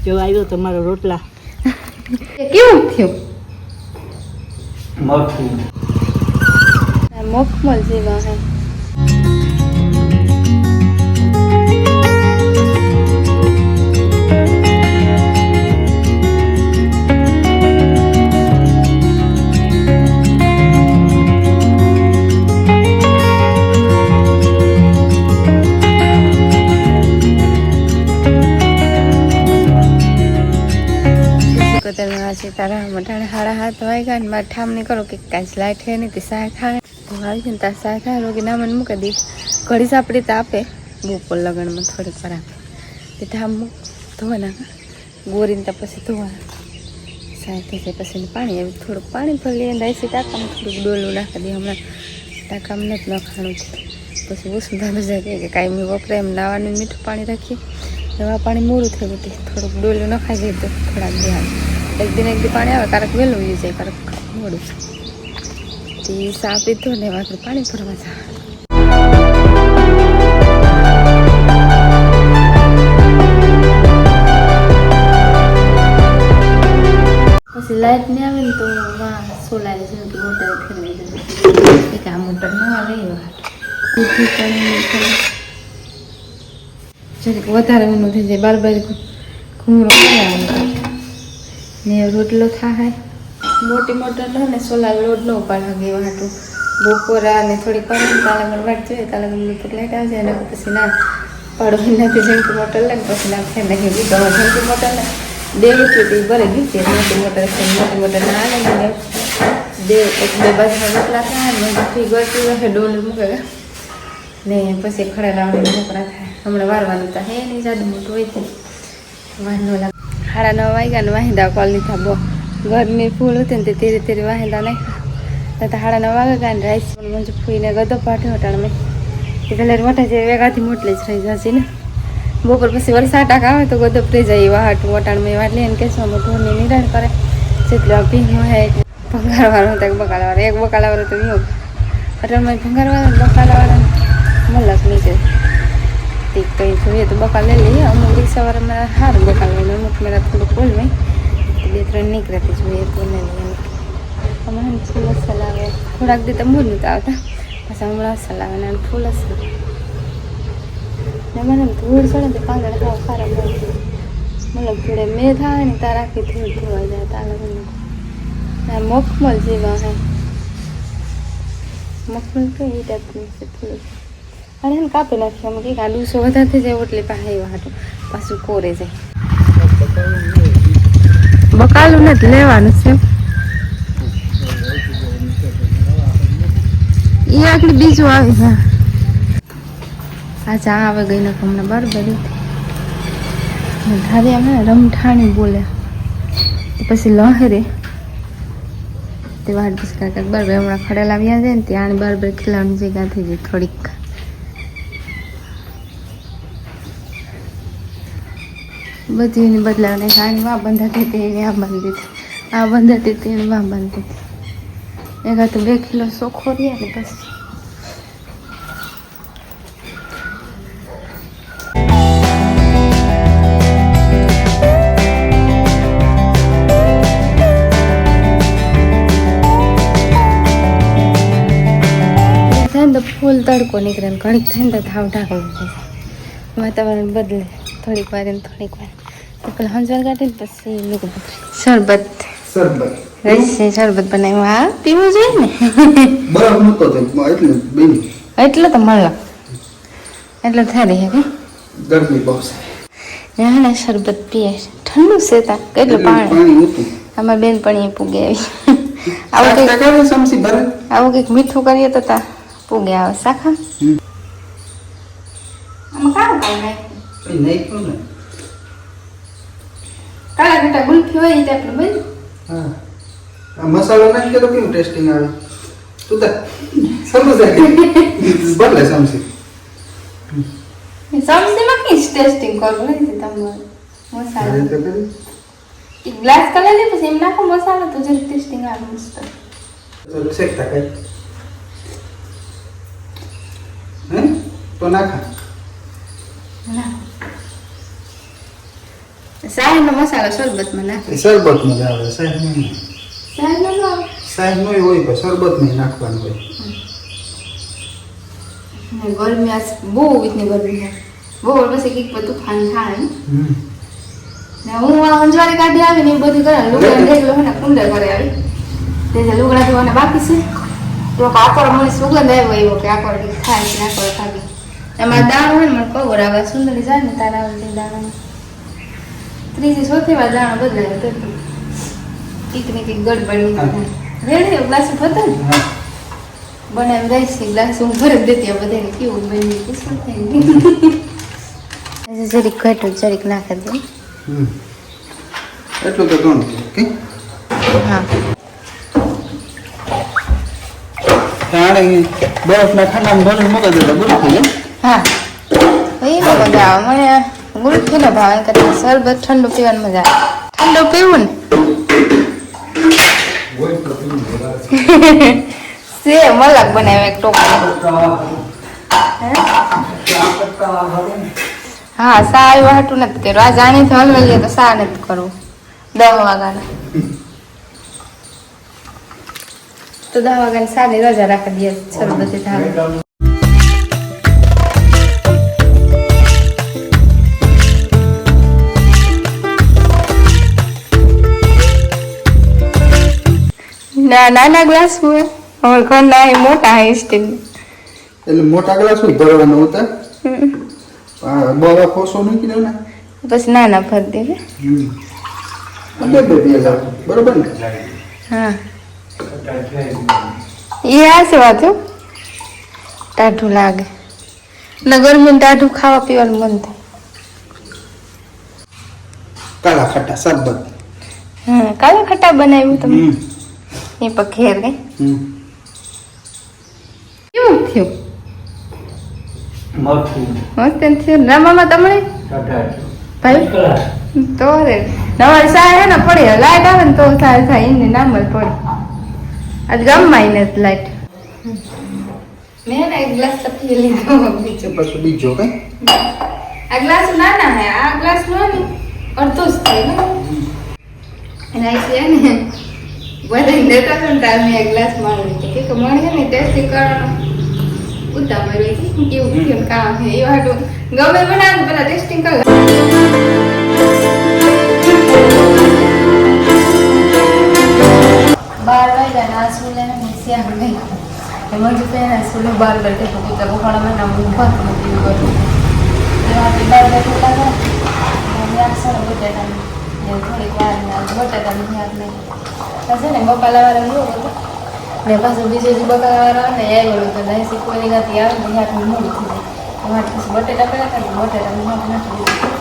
જો આવ્યો તમારો રોટલા કેવું થયું મોટી મખમલ જેવા હે તારા મટાણે હાડા હાથ વાગ્યા ને મારે ઠામણી કરો કે કાંઈ લાઈટ હે નહીં તે સાય થાય તો આવી છે ને તાર સાય થાય રોગી ના મને મૂકી દી ઘડી સાપડી તો આપે બપોર લગનમાં થોડીક વાર આપે તે ઠામ ધોવા નાખા ગોરીને તો પછી ધોવા સાય થઈ જાય પછી પાણી આવી થોડુંક પાણી ભરી લઈએ રાઈસી ટાંકામાં થોડુંક ડોલું નાખી દઈએ હમણાં ટાંકામાં નથી નખાણું છે પછી વસુંધા બધા કે કાંઈ મેં વપરાય એમ નાવાનું મીઠું પાણી રાખીએ એવા પાણી મોડું થયું હતું થોડુંક ડોલું નખાઈ જાય તો થોડાક દે આવે એક દી પાણી આવે કારક વહેલું ઉઈ જાય કારક મોડું તે સાપ લીધો ને આપણે પાણી ભરવા જાય પછી લાઈટ નહીં આવે ને તો વાહ સોલાય છે તો મોટર ફેરવી જશે એક આ મોટર ના લઈ જરીક વધારે ઊનું થઈ જાય બાર ઘૂમરો ને રોટલો થાય મોટી મોટર લો ને સોલાર લોડ ન ઉપાડવા એવા હાટું બપોરા ને થોડીક પાણી કાલાગર વાટ જોઈએ કાલાગર લાઈટ આવી જાય અને પછી ના પાડવાની નથી જેમકી મોટર લે પછી ના ફેર નહીં લીધો જેમકી મોટર લે દેવું થયું તો એ ભરે ગીચે મોટી મોટર ના આવે ને દેવ એક બે બાજુમાં રોટલા થાય ને ફી ગળતી રહે ડોલ મૂકે ને પછી ખડા લાવવાની મોકરા થાય હમણાં વારવાનું તો હે નહીં જાડું મોટું હોય છે વાર ન લાગે 9:30 વાગ્યા ને વાહિંદા કોલ લીધા બહુ ગરમી ફૂલ હતી ને તે ધીરે ધીરે વાહિંદા નાખ્યા તો 9:30 વાગે કાંઈ રાઈસ મંજુ ફૂઈને ગદો પાઠ્યો હટાણ મેં એ પહેલાં વટા જે વેગાથી મોટલી જ રહી જશે ને બપોર પછી વરસાદ ટાંક આવે તો ગદો ફ્રી જાય એવા હાટ વટાણ મેં વાટ લઈને કેસવામાં ઢોરની નિરાણ કરે જેટલો ભીંગો હોય એટલે ભંગારવાળો હતો એક બકાલાવાળો એક બકાલાવાળો તો વિયો અટણમાં ભંગારવાળા બકાલાવાળા મલક નીચે તે કંઈ જોઈએ તો બકાલ લઈ લઈએ અમુક રિક્ષાવાળામાં સારું બકાલ હોય ને અમુક મેરા થોડુંક બોલવાય તો 2-3 નીકળતી જોઈએ તો લઈ લઈએ અમારે ફૂલ અસલ આવે થોડાક દી તો મૂળ નહોતા આવતા પાછા હમણાં અસલ આવે ને ફૂલ અસલ ને મને ધૂળ ચડે તો પાંદડા ખાવા ખરાબ મળતી મતલબ જોડે મેં થાય ને તાર આખી ધૂળ ધોવાઈ જાય તારા મખમલ જેવા હે મખમલ કઈ એ ટાઈપનું છે ફૂલ અને એને કાપી નાખીએ અમે કંઈક આ ડૂસો વધારે થઈ જાય એટલે પાસે એવા હાટું પાછું કોરે જાય બકાલું નથી લેવાનું છે એ આગળ બીજું આવે હા આજે આવે ગઈ ને હમણાં બરાબર ધારી અમે રમઠાણી બોલે પછી લહેરે તે વાટ પછી કાંઈક બરાબર હમણાં ખડેલા આવ્યા જાય ને ત્યાં બરાબર ખીલાવાની જગ્યા થઈ જાય થોડીક બધી એની બદલાવને આની વાં બંધાતી હતી એની આ બાંધી હતી આ બંધાતી હતી એની વાં બાંધી હતી એકા તો 2 કિલો ચોખ્ખો રહ્યા ને પછી થાય ને તો ફૂલ તડકો નીકળે ને ઘડીક થાય ને તો ધાવ ઢાંકવું થઈ જાય વાતાવરણ બદલે થોડીક વાર ને થોડીક વાર તો પેલા હંજવાળ કાઢી ને પછી લોકો શરબત શરબત બનાવ્યું હા પીવું જોઈએ ને બરાબર નતો એટલે બેની એટલે તો મળે એટલે થઈ રહી કે ગરમી બહુ છે ને શરબત પીએ ઠંડુ છે તા કેટલું પાણી આમાં બેન પણ એ પૂગે આવી આવું કંઈક મીઠું કરીએ તો તા પૂગે આવે શાખા આમાં કામ કામ નહીં પણ ને કાળા ઘટા ગુલ્ફી હોય તે આપણે બન હા આ મસાલો નાખી તો કેવું ટેસ્ટિંગ આવે તું તો સમજ બદલે સમસી સમસીમાં કઈ ટેસ્ટિંગ કરવું નથી તમારે મસાલો એક ગ્લાસ કલર લે પછી એમ નાખો મસાલો તો જરી ટેસ્ટિંગ આવે મસ્ત તો શેકતા કઈ હે તો નાખા ના સાહેબનો મસાલો શરબતમાં નાખે. શરબતમાં જ આવે સાહેબ સાહેબનો ન આવે. સાહેબ નો હોય પણ શરબતમાં નાખવાનું હોય. ને ગરમી આજ બહુ વીતની ગરમી છે. બહુ પછી કંઈક બધું ખાન થાય. ને હું આ અંજવારી કાઢી આવી ને એ બધું કરે લુગડા રેગલો ને કુંડે કરે આવી તે લુગડા ધોવાના બાકી છે તો આકર મને સુગંધ આવ્યો એવો કે આકર થાય છે આકર ખાવી એમાં દાણો હોય ને મને ખબર આવે સુંદરી જાય ને તારા આવે તે દાણા ત્રીજી ચોથી વાર દાણો બદલાય તો કંઈક ને કંઈક ગડબડ રેડી ગ્લાસ હતો ને બનાવી દઈશ કે ગ્લાસ હું ભરી દેતી બધાને કેવું બની પૂછવું થાય જરીક ઘટું જરીક નાખી દઉં એટલું તો ઘણું ઓકે હા તાણે બરફના ખાનામાં ભરીને મગજ એટલે ગુરુ થઈ જાય. હા એ મજા આવે મને ગુલફી નો ભાવ એમ કરતા શરબત ઠંડુ પીવાની મજા આવે ઠંડુ પીવું ને સે મલક બનાવે એક ટોપી હા સા આવ્યું હાટું નથી કર્યું આ જાણીથી હલવાઈએ તો સા નથી કરવું 10 વાગ્યાના તો 10 વાગ્યાની સારી રજા રાખી દઈએ શરબતે ધારે નાના ગ્લાસ હોય અમારા ઘરના એ મોટા હે સ્ટીલ એટલે મોટા ગ્લાસ હોય ભરવાનો હોતા બવા ખોસો નહીં કીધો ને પછી નાના ભરી દેવે બે બરોબર ને હા એ આશે વાત ટાઢું લાગે ને ગરમી ટાઢું ખાવા પીવાનું મન થાય કાળા ખટ્ટા શરબત હા કાળા ખટ્ટા બનાવ્યું તમે એ પર ઘેર ગઈ કેવું થયું મસ્ત થયું રામામાં તમને ભાઈ તો રે તમારી સાહેબ હે ને પડી લાઈટ આવે ને તો સાહેબ થાય એને નામ જ પડે આજ ગામમાં એને લાઈટ મેં ને એક ગ્લાસ પી લીધો પછી બીજો કઈ આ ગ્લાસ નાના હે આ ગ્લાસ નો ને અડધો જ થાય ને એના છે ને બધા દેતા પણ ટાઈમે એક ગ્લાસ મારી લીધો કે મને ને ટેસ્ટ કરવાનો ઉતા મારી હતી કેવું કેમ કામ છે એ વાટું ગમે બનાવે પેલા ટેસ્ટિંગ કર 12 વાગ્યા ના સુલે ને મિસ્યા ગઈ એમાં જો પેલા સુલે 12 બેઠે તો કે બખાડામાં નામ ઉપર નથી ગયો એમાંથી 12 બેઠે લાગે અને અક્ષર બટેટા ને થોડીક વાર ના બટેટા ની હાથ નહીં પછી ને બકાલાવાળા નો હતો ને પાછું બીજો જે બકાલાવાળા ને આવ્યો તો દહીં કોઈની ગાતી આવે ને હાથ મોડું થઈ જાય એમાં પછી બટેટા પેલા કાઢી બટેટા ની હાથ નાખી દીધું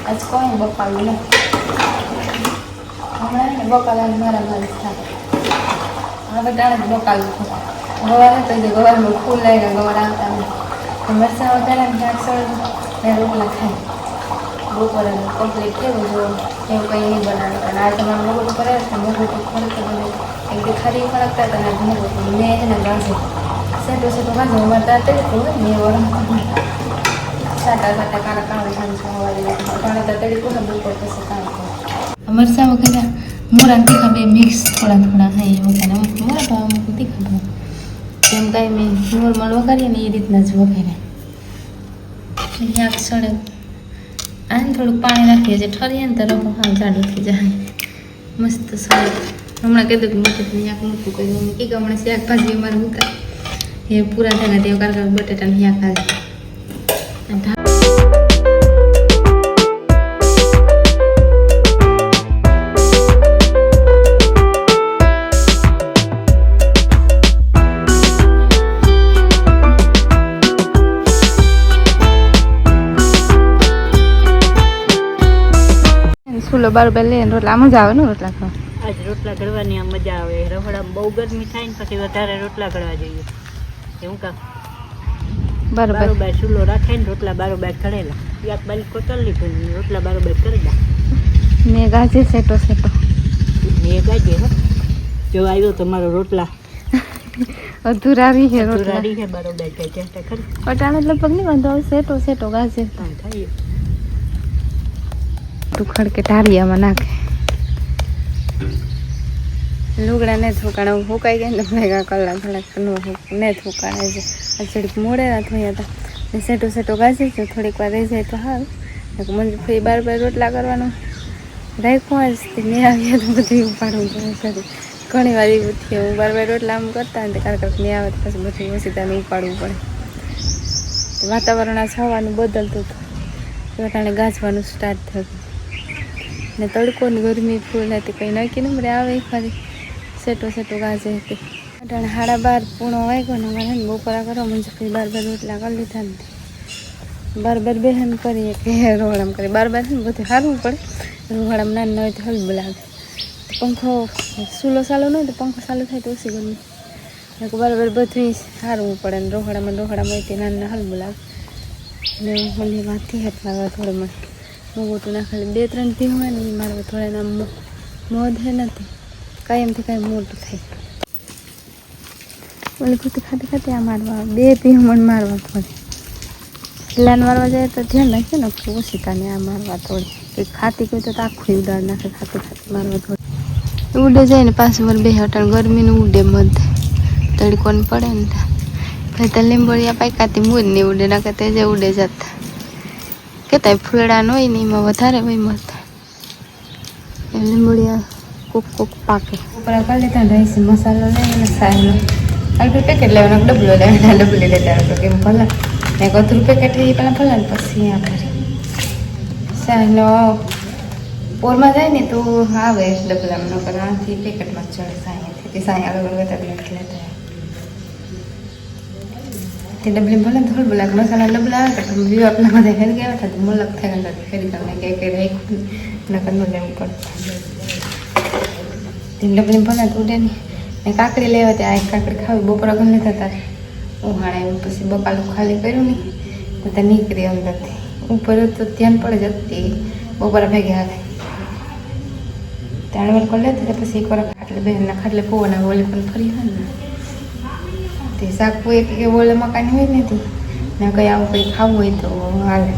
આજ કોઈ બકાલું નહીં હમણાં બકાલાને મારા મારી થાય હવે ટાણે બકાલું ગવાર તો ગવારમાં ફૂલ લઈને ગવાર આવતા મરચાં વધારે નાખસળ ને રોટલા ખાય બપોરે કમ્પ્લીટ કેવું જો એવું કંઈ નહીં બનાવે અને આ તમારે મોગોટું કરે છે મોગોટું ખરેખર બને એક ખારી ખરાકતા હતા ને મોગોટું મેં એને ગાજે સેટો સેટો ગાજે અમારે ત્યાં તરીકું હોય ને એ વરમ સાટા સાટા કાળા કાળા ખાંડ સવારે કાળા ત્યાં તરીકું ને બપોર પછી કામ કરે મરચાં વગેરે મોરા તીખા બે મિક્સ થોડા થોડા હા એ વગેરે મોરા ભાવ મૂકું તીખા ભાવ જેમ કાંઈ મેં નોર્મલ વઘારીએ ને એ રીતના જ વઘારે અહીંયા સળે આને થોડુંક પાણી નાખીએ જે ઠરીએ ને તો રમો હા જાડું થઈ જાય મસ્ત સળે હમણાં કીધું કે મોટી યાક મૂકું કહ્યું કે હમણાં શાકભાજી અમારે મૂકા એ પૂરા થયા તે કારકા બટેટાની યાક ભાજી ફૂલો બારોબાર લઈને રોટલા મજા આવે ને રોટલા ખાવા આજ રોટલા ઘડવાની આ મજા આવે રહોડામાં બહુ ગરમી થાય ને પછી વધારે રોટલા ઘડવા જોઈએ એવું કા બરોબર બારોબાર ચૂલો રાખે ને રોટલા બારોબાર ઘડેલા યાક બાલી કોતર લીધું રોટલા બારોબાર કરી દા મેં ગાજે સેટો સેટો એ ગાજે હો જો આવ્યો તમારો રોટલા અધૂરાવી છે રોટલા રાડી છે બારોબાર કે ચેષ્ટા કરી પટાણે લગભગ નહીં વાંધો આવે સેટો સેટો ગાજે થાય બધું ખડકે ટાળિયામાં નાખે. લુગડા ને થોકાણા હુકાઈ ગયા ને ભેગા કલાક ને થોકાણા છે. આ થોડીક મોડેલા થયા હતા ને સેટો સેટો ગાજી છે. થોડીક વાર રહી જાય તો હાલ. મંજુ ફરી બાર રોટલા કરવાનું રાખ્યું આજથી મેં આવ્યા તો બધું ઉપાડવું પડે. ઘણી વાર એવું થયું હું બાર રોટલા આમ કરતા ને કારક મેં આવે તો પછી બધું ઓછીતાને ઉપાડવું પડે. વાતાવરણ આ છવાનું બદલતું હતું અટાણે ગાજવાનું સ્ટાર્ટ થયું ને તડકોની ગરમી ફૂલ હતી. કંઈ નક્કી નંબરે આવે ખાલી સેટો સેટો ગાજે હતી. અટાણે 12:30 પૂણો વાગ્યો ને અમારે ને બપોરા કરો મંજુ ફરી બાર રોટલા કરી લીધા ને બાર બેહન કરીએ કે રોહડામાં કરીએ. બાર છે ને બધું સારવું પડે. રોહડામાં નાના હોય તો હલબું લાગે. પંખો સૂલો ચાલુ ન હોય તો પંખો ચાલુ થાય તો ઓછી ગરમી. બરાબર બધું સારવું પડે ને રોહડામાં હોય તે નાના હલબું લાગે. ને મલીમાંથી હાથ લાગવા થોડે મને મોટું ના ખાલી 2-3 દી હોય ને એ મારવા થોડા ના મોઢે નથી કાયમથી કાંઈ મોટું થાય. ઓલી કુતી ખાતી આ મારવા 2 પીહમણ મારવા પડે. લાન મારવા જાય તો ધ્યાન રાખે ને ઓછી કાને આ મારવા થોડી કંઈક ખાતી કોઈ તો આખું ઉડાડ નાખે. ખાતી મારવા થોડી ઉડે જાય ને પાછું મારે 2 હટાણ ગરમીનું ઉડે મધે તડકોને પડે ને ભાઈ તો લીંબોળિયા પાકાતી મૂળ નહીં ઉડે ના કરતા જે ઉડે જતા કહેતા ફૂલડા ન હોય ને એમાં વધારે હોય મત લીંબોળિયા કોક પાકે. ઉપર કરી લેતા રાઈસ મસાલો લઈને સાહેબનો અડધું પેકેટ લેવાનું ડબલો લેવાના ડબલી લેતા હતો કેમ ભલા ને 1 પેકેટ એ પહેલાં ભલા ને પછી આ કરી સાહેબનો પોરમાં જાય ને તો આવે ડબલામાં ન કરે આથી પેકેટમાં ચડે સાહીથી સાહી અલગ અલગ ટેબ્લેટ લેતા તે ડબલી ભલે થોડું બોલાક મસાલા ડબલા આવે તો વ્યૂ આપણા બધા હેર ગયા હતા તો મુલક થાય ને ફેરી તમને કે રાખ્યું નકર ન લેવું પડે. તે ડબલી ભલે તો ઉડે નહીં ને કાકડી લેવા ત્યાં કાકડી ખાવી બપોરા ગમે લેતા હતા ઉહાણા એવું પછી બકાલું ખાલી કર્યું નહીં તો ત્યાં નીકળી અંદરથી ઉપર તો ધ્યાન પડે જતી બપોરા ભેગી હાથે ત્યાં વાર કરી લેતી પછી એકવાર ખાટલે બહેનના ખાટલે પવના ઓલી પણ ફરી હોય ને તે શાક હોય કે ઓલે મકાન હોય ને ને કંઈ આવું કંઈ ખાવું હોય તો હાલે.